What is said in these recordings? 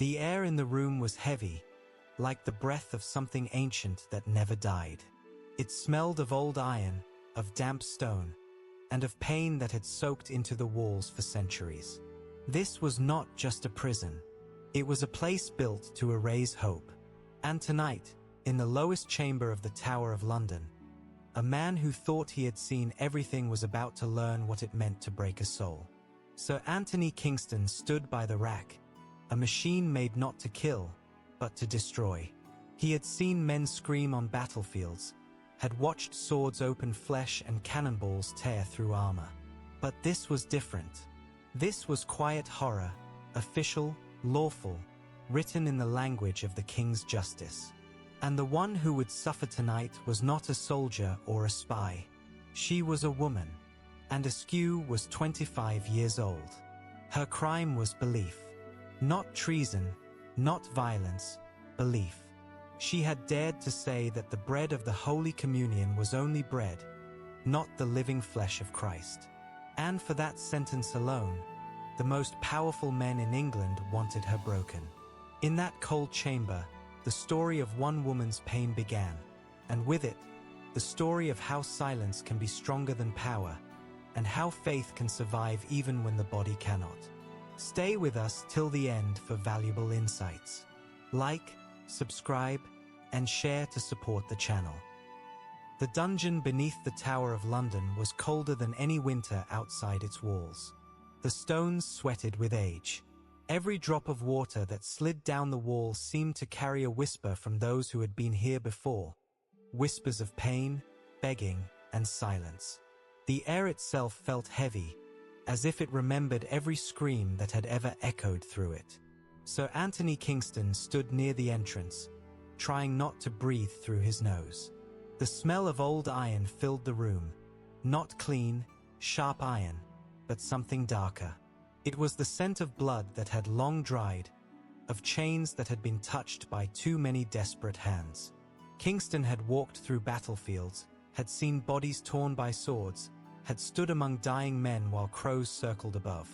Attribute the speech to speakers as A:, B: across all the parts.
A: The air in the room was heavy, like the breath of something ancient that never died. It smelled of old iron, of damp stone, and of pain that had soaked into the walls for centuries. This was not just a prison. It was a place built to erase hope. And tonight, in the lowest chamber of the Tower of London, a man who thought he had seen everything was about to learn what it meant to break a soul. Sir Anthony Kingston stood by the rack, a machine made not to kill, but to destroy. He had seen men scream on battlefields, had watched swords open flesh and cannonballs tear through armor. But this was different. This was quiet horror, official, lawful, written in the language of the king's justice. And the one who would suffer tonight was not a soldier or a spy. She was a woman, and Askew was 25 years old. Her crime was belief. Not treason, not violence, belief. She had dared to say that the bread of the Holy Communion was only bread, not the living flesh of Christ. And for that sentence alone, the most powerful men in England wanted her broken. In that cold chamber, the story of one woman's pain began, and with it, the story of how silence can be stronger than power, and how faith can survive even when the body cannot. Stay with us till the end for valuable insights. Like, subscribe, and share to support the channel. The dungeon beneath the Tower of London was colder than any winter outside its walls. The stones sweated with age. Every drop of water that slid down the wall seemed to carry a whisper from those who had been here before. Whispers of pain, begging, and silence. The air itself felt heavy, as if it remembered every scream that had ever echoed through it. Sir Anthony Kingston stood near the entrance, trying not to breathe through his nose. The smell of old iron filled the room. Not clean, sharp iron, but something darker. It was the scent of blood that had long dried, of chains that had been touched by too many desperate hands. Kingston had walked through battlefields, had seen bodies torn by swords, had stood among dying men while crows circled above.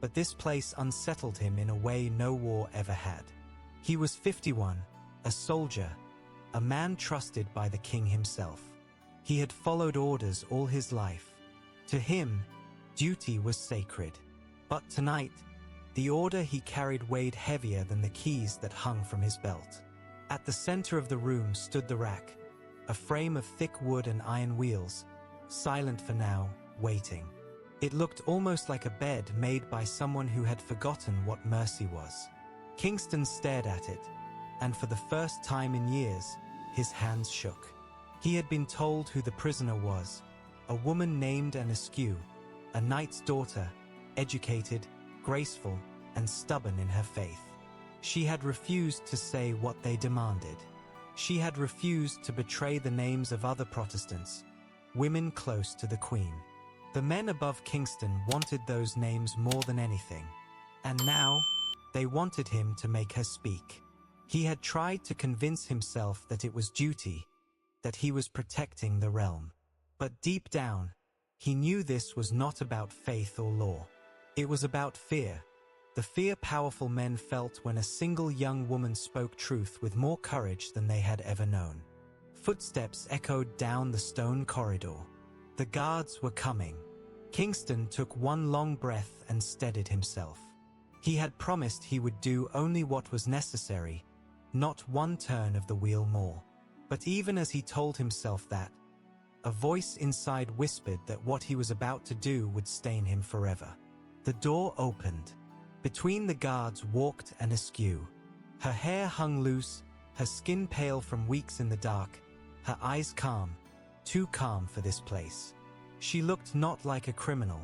A: But this place unsettled him in a way no war ever had. He was 51, a soldier, a man trusted by the king himself. He had followed orders all his life. To him, duty was sacred. But tonight, the order he carried weighed heavier than the keys that hung from his belt. At the center of the room stood the rack, a frame of thick wood and iron wheels, silent for now, waiting. It looked almost like a bed made by someone who had forgotten what mercy was. Kingston stared at it, and for the first time in years, his hands shook. He had been told who the prisoner was, a woman named Askew, a knight's daughter, educated, graceful, and stubborn in her faith. She had refused to say what they demanded. She had refused to betray the names of other Protestants, women close to the Queen. The men above Kingston wanted those names more than anything. And now, they wanted him to make her speak. He had tried to convince himself that it was duty, that he was protecting the realm. But deep down, he knew this was not about faith or law. It was about fear. The fear powerful men felt when a single young woman spoke truth with more courage than they had ever known. Footsteps echoed down the stone corridor. The guards were coming. Kingston took one long breath and steadied himself. He had promised he would do only what was necessary, not one turn of the wheel more. But even as he told himself that, a voice inside whispered that what he was about to do would stain him forever. The door opened. Between the guards walked Askew. Her hair hung loose, her skin pale from weeks in the dark, her eyes calm, too calm for this place. She looked not like a criminal,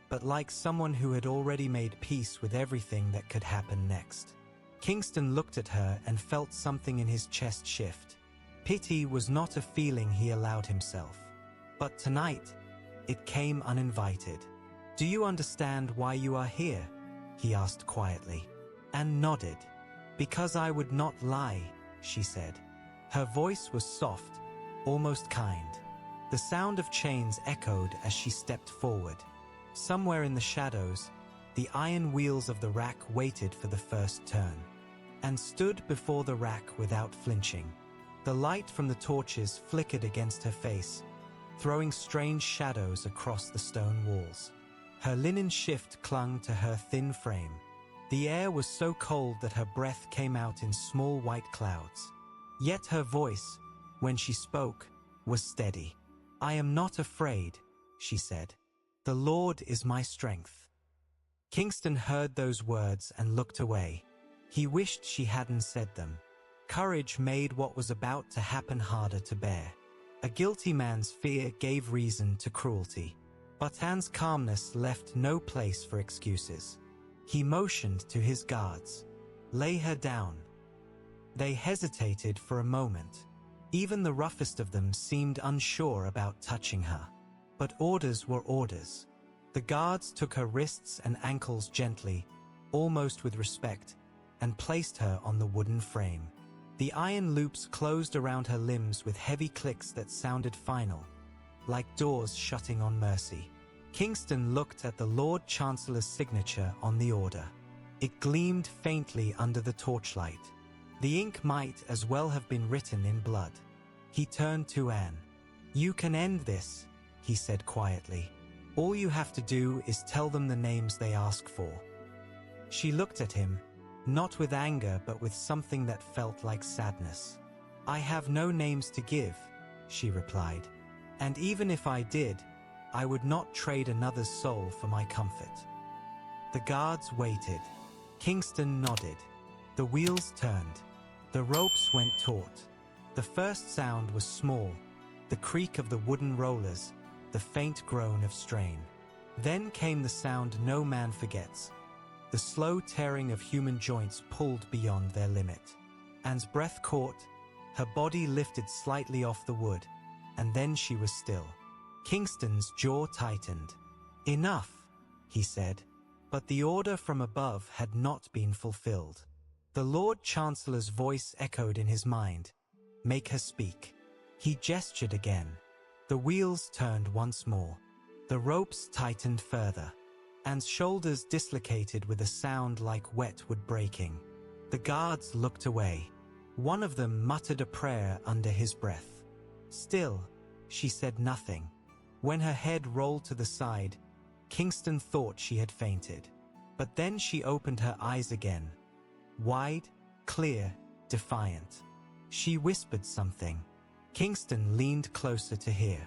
A: but like someone who had already made peace with everything that could happen next. Kingston looked at her and felt something in his chest shift. Pity was not a feeling he allowed himself. But tonight, it came uninvited. "Do you understand why you are here?" he asked quietly, and nodded. "Because I would not lie," she said. Her voice was soft, almost kind. The sound of chains echoed as she stepped forward. Somewhere in the shadows, the iron wheels of the rack waited for the first turn. and stood before the rack without flinching. The light from the torches flickered against her face, throwing strange shadows across the stone walls. Her linen shift clung to her thin frame. The air was so cold that her breath came out in small white clouds. Yet her voice, when she spoke, was steady. "I am not afraid," she said. "The Lord is my strength." Kingston heard those words and looked away. He wished she hadn't said them. Courage made what was about to happen harder to bear. A guilty man's fear gave reason to cruelty. But Anne's calmness left no place for excuses. He motioned to his guards. "Lay her down." They hesitated for a moment. Even the roughest of them seemed unsure about touching her. But orders were orders. The guards took her wrists and ankles gently, almost with respect, and placed her on the wooden frame. The iron loops closed around her limbs with heavy clicks that sounded final, like doors shutting on mercy. Kingston looked at the Lord Chancellor's signature on the order. It gleamed faintly under the torchlight. The ink might as well have been written in blood. He turned to Anne. "You can end this," he said quietly. "All you have to do is tell them the names they ask for." She looked at him, not with anger but with something that felt like sadness. "I have no names to give," she replied. "And even if I did, I would not trade another's soul for my comfort." The guards waited. Kingston nodded. The wheels turned. The ropes went taut. The first sound was small, the creak of the wooden rollers, the faint groan of strain. Then came the sound no man forgets, the slow tearing of human joints pulled beyond their limit. Anne's breath caught, her body lifted slightly off the wood, and then she was still. Kingston's jaw tightened. "Enough," he said, but the order from above had not been fulfilled. The Lord Chancellor's voice echoed in his mind. "Make her speak." He gestured again. The wheels turned once more. The ropes tightened further. Anne's shoulders dislocated with a sound like wet wood breaking. The guards looked away. One of them muttered a prayer under his breath. Still, she said nothing. When her head rolled to the side, Kingston thought she had fainted. But then she opened her eyes again. Wide, clear, defiant. She whispered something. Kingston leaned closer to hear.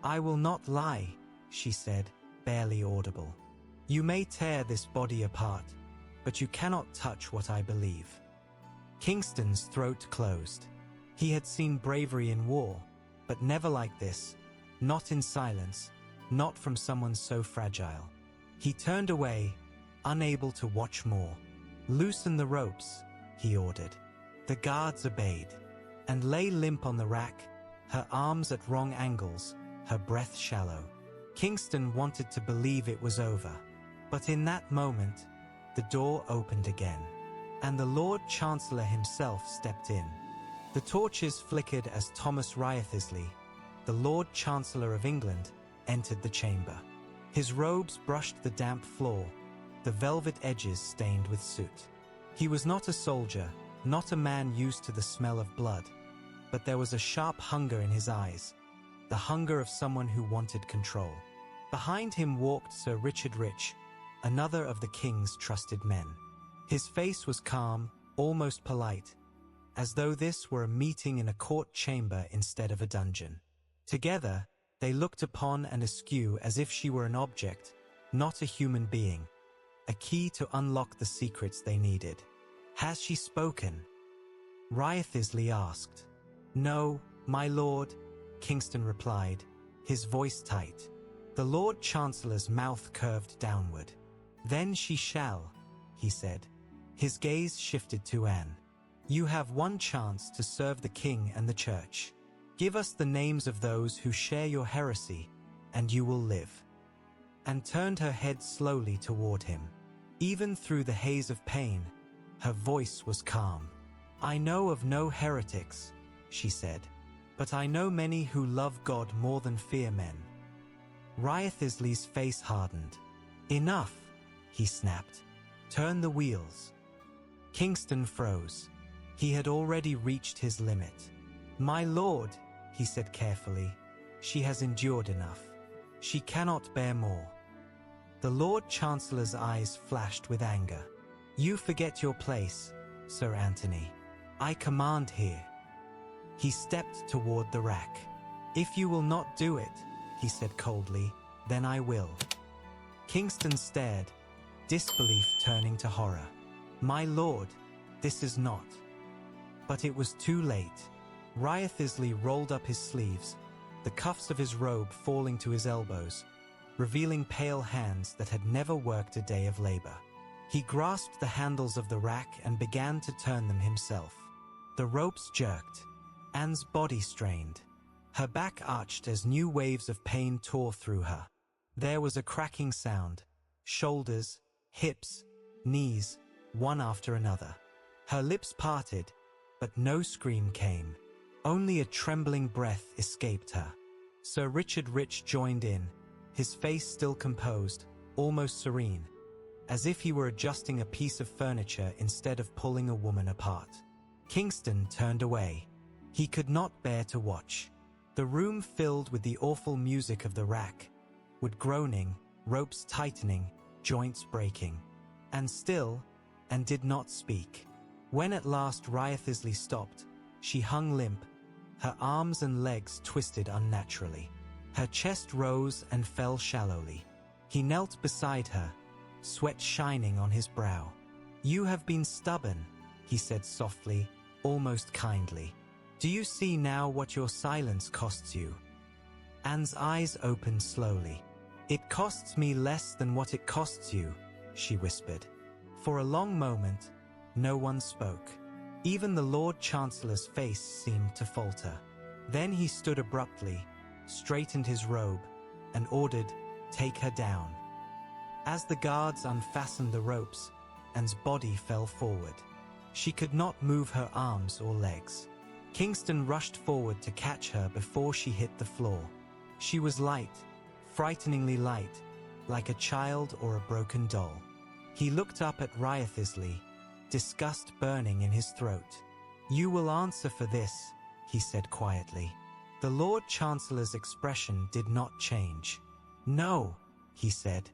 A: "I will not lie," she said, barely audible. "You may tear this body apart, but you cannot touch what I believe." Kingston's throat closed. He had seen bravery in war, but never like this, not in silence, not from someone so fragile. He turned away, unable to watch more. "Loosen the ropes," he ordered. The guards obeyed, and lay limp on the rack, her arms at wrong angles, her breath shallow. Kingston wanted to believe it was over, but in that moment, the door opened again, and the Lord Chancellor himself stepped in. The torches flickered as Thomas Wriothesley, the Lord Chancellor of England, entered the chamber. His robes brushed the damp floor, the velvet edges stained with soot. He was not a soldier, not a man used to the smell of blood, but there was a sharp hunger in his eyes, the hunger of someone who wanted control. Behind him walked Sir Richard Rich, another of the king's trusted men. His face was calm, almost polite, as though this were a meeting in a court chamber instead of a dungeon. Together, they looked upon and Askew as if she were an object, not a human being, a key to unlock the secrets they needed. "Has she spoken?" Wriothesley asked. "No, my lord," Kingston replied, his voice tight. The Lord Chancellor's mouth curved downward. "Then she shall," he said. His gaze shifted to Anne. "You have one chance to serve the king and the church. Give us the names of those who share your heresy, and you will live." Anne turned her head slowly toward him. Even through the haze of pain, her voice was calm. "I know of no heretics," she said, "but I know many who love God more than fear men." Wriothesley's face hardened. "Enough," he snapped. "Turn the wheels." Kingston froze. He had already reached his limit. "My lord," he said carefully, "she has endured enough. She cannot bear more." The Lord Chancellor's eyes flashed with anger. "You forget your place, Sir Anthony. I command here." He stepped toward the rack. "If you will not do it," he said coldly, "then I will." Kingston stared, disbelief turning to horror. "My lord, this is not." But it was too late. Wriothesley rolled up his sleeves, the cuffs of his robe falling to his elbows, revealing pale hands that had never worked a day of labor. He grasped the handles of the rack and began to turn them himself. The ropes jerked. Anne's body strained. Her back arched as new waves of pain tore through her. There was a cracking sound. Shoulders, hips, knees, one after another. Her lips parted, but no scream came. Only a trembling breath escaped her. Sir Richard Rich joined in, his face still composed, almost serene, as if he were adjusting a piece of furniture instead of pulling a woman apart. Kingston turned away. He could not bear to watch. The room filled with the awful music of the rack, with groaning, ropes tightening, joints breaking. And still, and did not speak. When at last Wriothesley stopped, she hung limp, her arms and legs twisted unnaturally. Her chest rose and fell shallowly. He knelt beside her, sweat shining on his brow. "You have been stubborn," he said softly, almost kindly. "Do you see now what your silence costs you?" Anne's eyes opened slowly. "It costs me less than what it costs you," she whispered. For a long moment, no one spoke. Even the Lord Chancellor's face seemed to falter. Then he stood abruptly, straightened his robe, and ordered, "Take her down." As the guards unfastened the ropes, Anne's body fell forward. She could not move her arms or legs. Kingston rushed forward to catch her before she hit the floor. She was light, frighteningly light, like a child or a broken doll. He looked up at Wriothesley, disgust burning in his throat. "You will answer for this," he said quietly. The Lord Chancellor's expression did not change. "No," he said,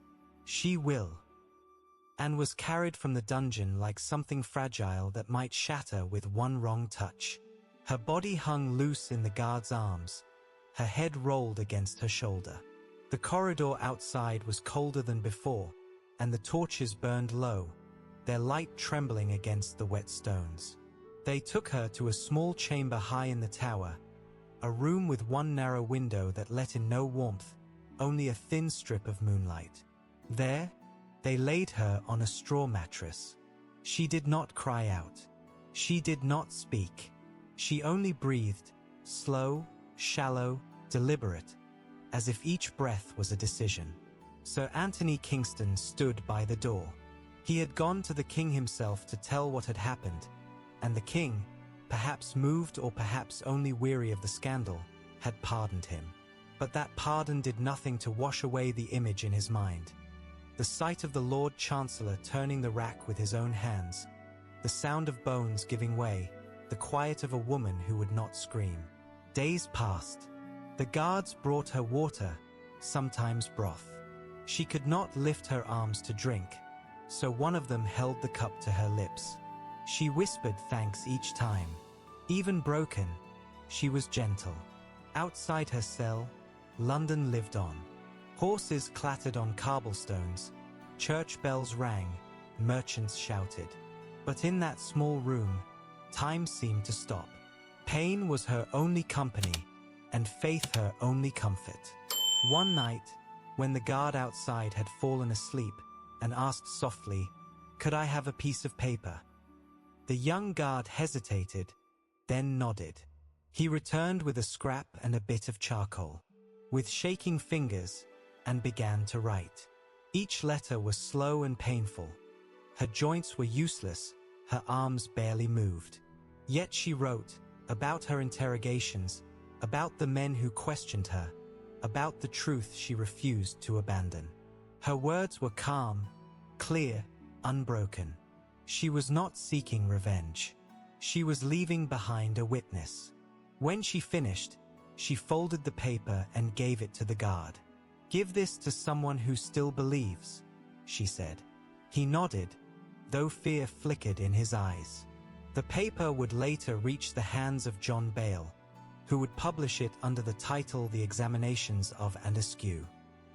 A: "she will." Anne was carried from the dungeon like something fragile that might shatter with one wrong touch. Her body hung loose in the guard's arms, her head rolled against her shoulder. The corridor outside was colder than before, and the torches burned low, their light trembling against the wet stones. They took her to a small chamber high in the tower, a room with one narrow window that let in no warmth, only a thin strip of moonlight. There, they laid her on a straw mattress. She did not cry out. She did not speak. She only breathed, slow, shallow, deliberate, as if each breath was a decision. Sir Anthony Kingston stood by the door. He had gone to the king himself to tell what had happened, and the king, perhaps moved or perhaps only weary of the scandal, had pardoned him. But that pardon did nothing to wash away the image in his mind. The sight of the Lord Chancellor turning the rack with his own hands, the sound of bones giving way, the quiet of a woman who would not scream. Days passed. The guards brought her water, sometimes broth. She could not lift her arms to drink, so one of them held the cup to her lips. She whispered thanks each time. Even broken, she was gentle. Outside her cell, London lived on. Horses clattered on cobblestones, church bells rang, merchants shouted. But in that small room, time seemed to stop. Pain was her only company, and faith her only comfort. One night, when the guard outside had fallen asleep and asked softly, "Could I have a piece of paper?" The young guard hesitated, then nodded. He returned with a scrap and a bit of charcoal, with shaking fingers, and began to write. Each letter was slow and painful. Her joints were useless, her arms barely moved. Yet she wrote about her interrogations, about the men who questioned her, about the truth she refused to abandon. Her words were calm, clear, unbroken. She was not seeking revenge. She was leaving behind a witness. When she finished, she folded the paper and gave it to the guard. "Give this to someone who still believes," she said. He nodded, though fear flickered in his eyes. The paper would later reach the hands of John Bale, who would publish it under the title The Examinations of Askew.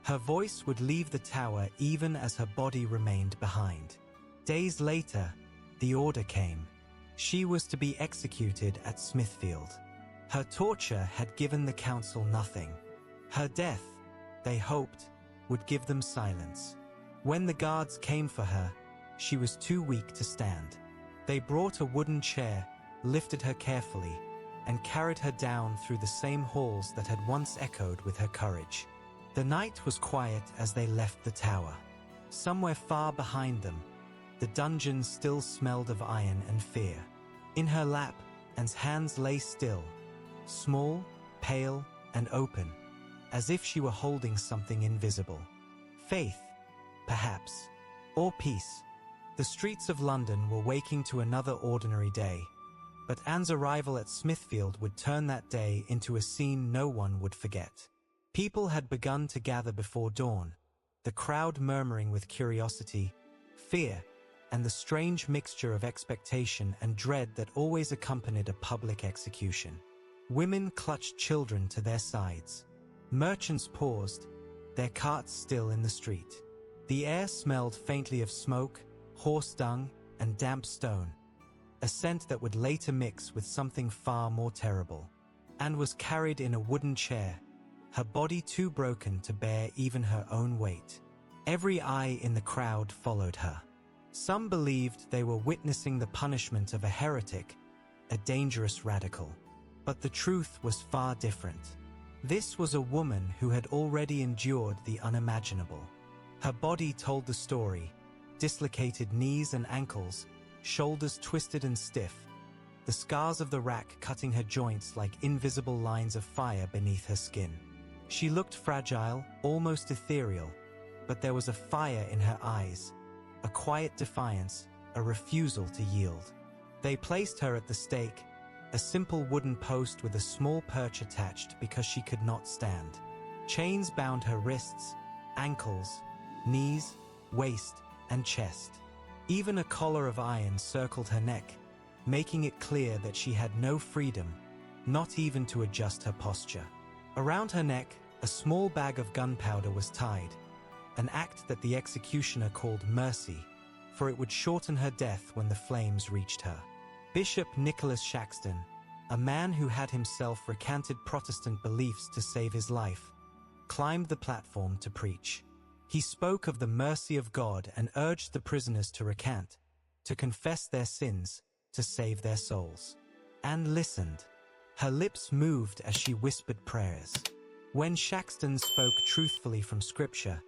A: Her voice would leave the tower even as her body remained behind. Days later, the order came. She was to be executed at Smithfield. Her torture had given the council nothing. Her death, they hoped, would give them silence. When the guards came for her, she was too weak to stand. They brought a wooden chair, lifted her carefully, and carried her down through the same halls that had once echoed with her courage. The night was quiet as they left the tower. Somewhere far behind them, the dungeon still smelled of iron and fear. In her lap, Anne's hands lay still, small, pale, and open, as if she were holding something invisible. Faith, perhaps, or peace. The streets of London were waking to another ordinary day, but Anne's arrival at Smithfield would turn that day into a scene no one would forget. People had begun to gather before dawn, the crowd murmuring with curiosity, fear, and the strange mixture of expectation and dread that always accompanied a public execution. Women clutched children to their sides. Merchants paused, their carts still in the street. The air smelled faintly of smoke, horse dung, and damp stone, a scent that would later mix with something far more terrible. Anne was carried in a wooden chair, her body too broken to bear even her own weight. Every eye in the crowd followed her. Some believed they were witnessing the punishment of a heretic, a dangerous radical. But the truth was far different. This was a woman who had already endured the unimaginable. Her body told the story: dislocated knees and ankles, shoulders twisted and stiff, the scars of the rack cutting her joints like invisible lines of fire beneath her skin. She looked fragile, almost ethereal, but there was a fire in her eyes, a quiet defiance, a refusal to yield. They placed her at the stake, a simple wooden post with a small perch attached because she could not stand. Chains bound her wrists, ankles, knees, waist, and chest. Even a collar of iron circled her neck, making it clear that she had no freedom, not even to adjust her posture. Around her neck, a small bag of gunpowder was tied, an act that the executioner called mercy, for it would shorten her death when the flames reached her. Bishop Nicholas Shaxton, a man who had himself recanted Protestant beliefs to save his life, climbed the platform to preach. He spoke of the mercy of God and urged the prisoners to recant, to confess their sins, to save their souls. Anne listened. Her lips moved as she whispered prayers. When Shaxton spoke truthfully from Scripture,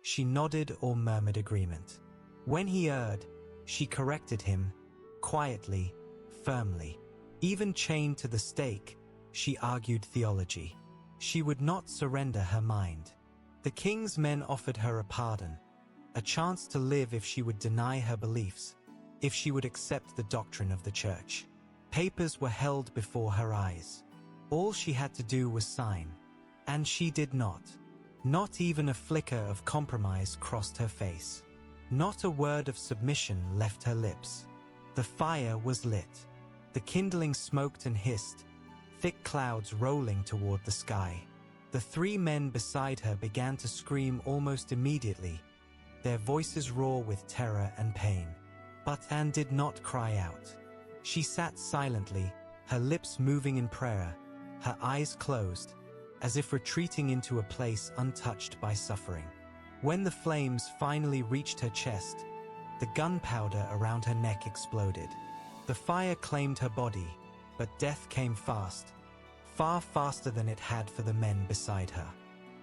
A: she nodded or murmured agreement. When he erred, she corrected him, quietly, firmly. Even chained to the stake, she argued theology. She would not surrender her mind. The king's men offered her a pardon, a chance to live if she would deny her beliefs, if she would accept the doctrine of the church. Papers were held before her eyes. All she had to do was sign, and she did not. Not even a flicker of compromise crossed her face. Not a word of submission left her lips. The fire was lit. The kindling smoked and hissed, thick clouds rolling toward the sky. The three men beside her began to scream almost immediately, their voices raw with terror and pain. But Anne did not cry out. She sat silently, her lips moving in prayer, her eyes closed, as if retreating into a place untouched by suffering. When the flames finally reached her chest, the gunpowder around her neck exploded. The fire claimed her body, but death came fast, far faster than it had for the men beside her.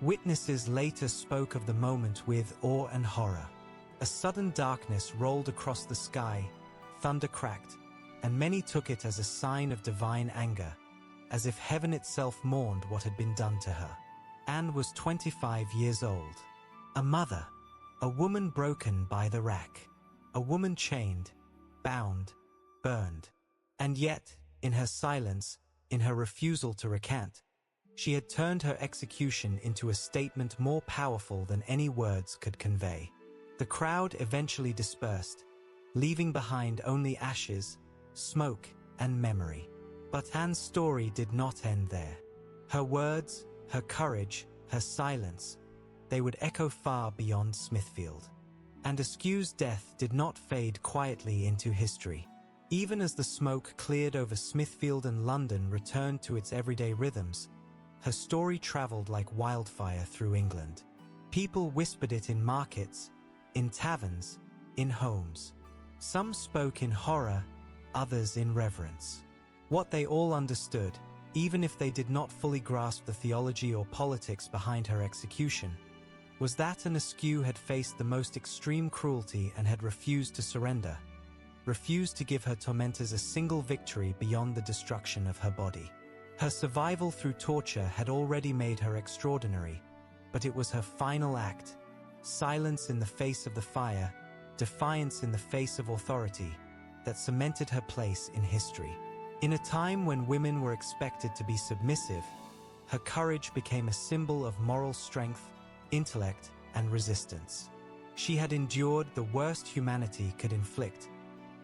A: Witnesses later spoke of the moment with awe and horror. A sudden darkness rolled across the sky, thunder cracked, and many took it as a sign of divine anger, as if heaven itself mourned what had been done to her. Anne was 25 years old. A mother, a woman broken by the rack, a woman chained, bound, burned. And yet, in her silence, in her refusal to recant, she had turned her execution into a statement more powerful than any words could convey. The crowd eventually dispersed, leaving behind only ashes, smoke, and memory. But Anne's story did not end there. Her words, her courage, her silence, they would echo far beyond Smithfield. And Askew's death did not fade quietly into history. Even as the smoke cleared over Smithfield and London returned to its everyday rhythms, her story traveled like wildfire through England. People whispered it in markets, in taverns, in homes. Some spoke in horror, others in reverence. What they all understood, even if they did not fully grasp the theology or politics behind her execution, was that Askew had faced the most extreme cruelty and had refused to surrender, refused to give her tormentors a single victory beyond the destruction of her body. Her survival through torture had already made her extraordinary, but it was her final act, silence in the face of the fire, defiance in the face of authority, that cemented her place in history. In a time when women were expected to be submissive, her courage became a symbol of moral strength, intellect, and resistance. She had endured the worst humanity could inflict,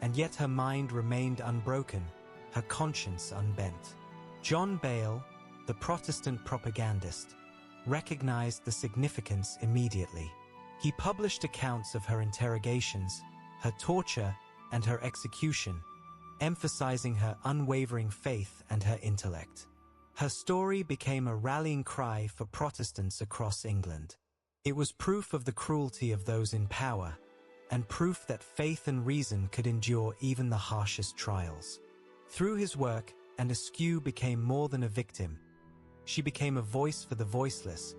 A: and yet her mind remained unbroken, her conscience unbent. John Bale, the Protestant propagandist, recognized the significance immediately. He published accounts of her interrogations, her torture, and her execution, emphasizing her unwavering faith and her intellect. Her story became a rallying cry for Protestants across England. It was proof of the cruelty of those in power, and proof that faith and reason could endure even the harshest trials. Through his work, Askew became more than a victim. She became a voice for the voiceless,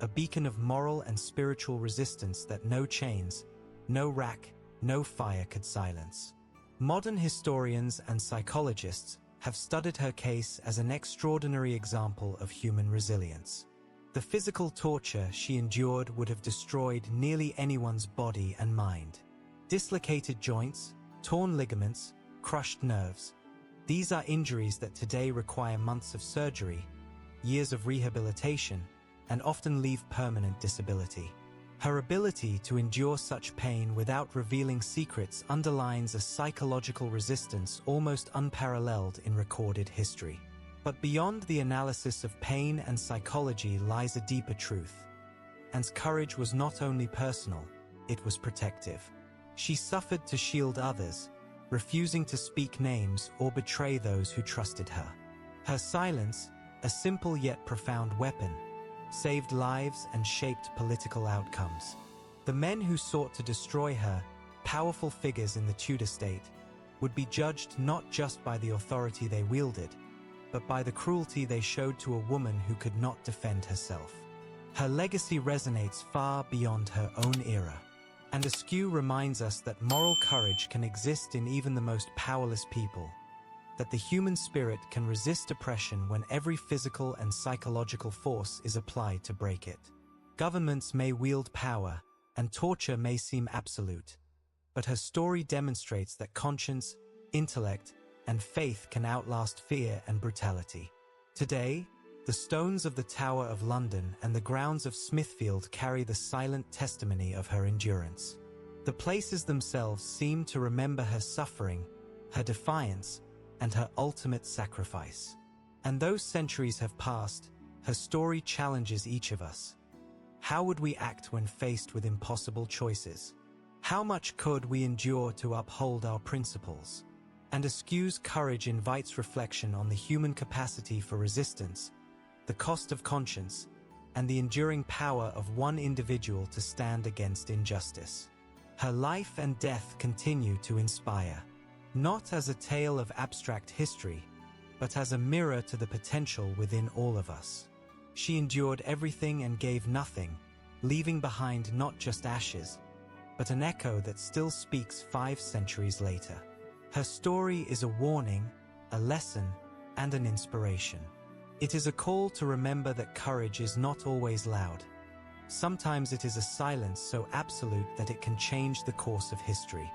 A: a beacon of moral and spiritual resistance that no chains, no rack, no fire could silence. Modern historians and psychologists have studied her case as an extraordinary example of human resilience. The physical torture she endured would have destroyed nearly anyone's body and mind. Dislocated joints, torn ligaments, crushed nerves. These are injuries that today require months of surgery, years of rehabilitation, and often leave permanent disability. Her ability to endure such pain without revealing secrets underlines a psychological resistance almost unparalleled in recorded history. But beyond the analysis of pain and psychology lies a deeper truth. Anne's courage was not only personal, it was protective. She suffered to shield others, refusing to speak names or betray those who trusted her. Her silence, a simple yet profound weapon, saved lives and shaped political outcomes. The men who sought to destroy her, powerful figures in the Tudor state, would be judged not just by the authority they wielded, but by the cruelty they showed to a woman who could not defend herself. Her legacy resonates far beyond her own era. And Askew reminds us that moral courage can exist in even the most powerless people, that the human spirit can resist oppression when every physical and psychological force is applied to break it. Governments may wield power, and torture may seem absolute, but her story demonstrates that conscience, intellect, and faith can outlast fear and brutality. Today, the stones of the Tower of London and the grounds of Smithfield carry the silent testimony of her endurance. The places themselves seem to remember her suffering, her defiance, and her ultimate sacrifice. And though centuries have passed, her story challenges each of us. How would we act when faced with impossible choices? How much could we endure to uphold our principles? And Askew's courage invites reflection on the human capacity for resistance, the cost of conscience, and the enduring power of one individual to stand against injustice. Her life and death continue to inspire, not as a tale of abstract history, but as a mirror to the potential within all of us. She endured everything and gave nothing, leaving behind not just ashes, but an echo that still speaks 5 centuries later. Her story is a warning, a lesson, and an inspiration. It is a call to remember that courage is not always loud. Sometimes it is a silence so absolute that it can change the course of history.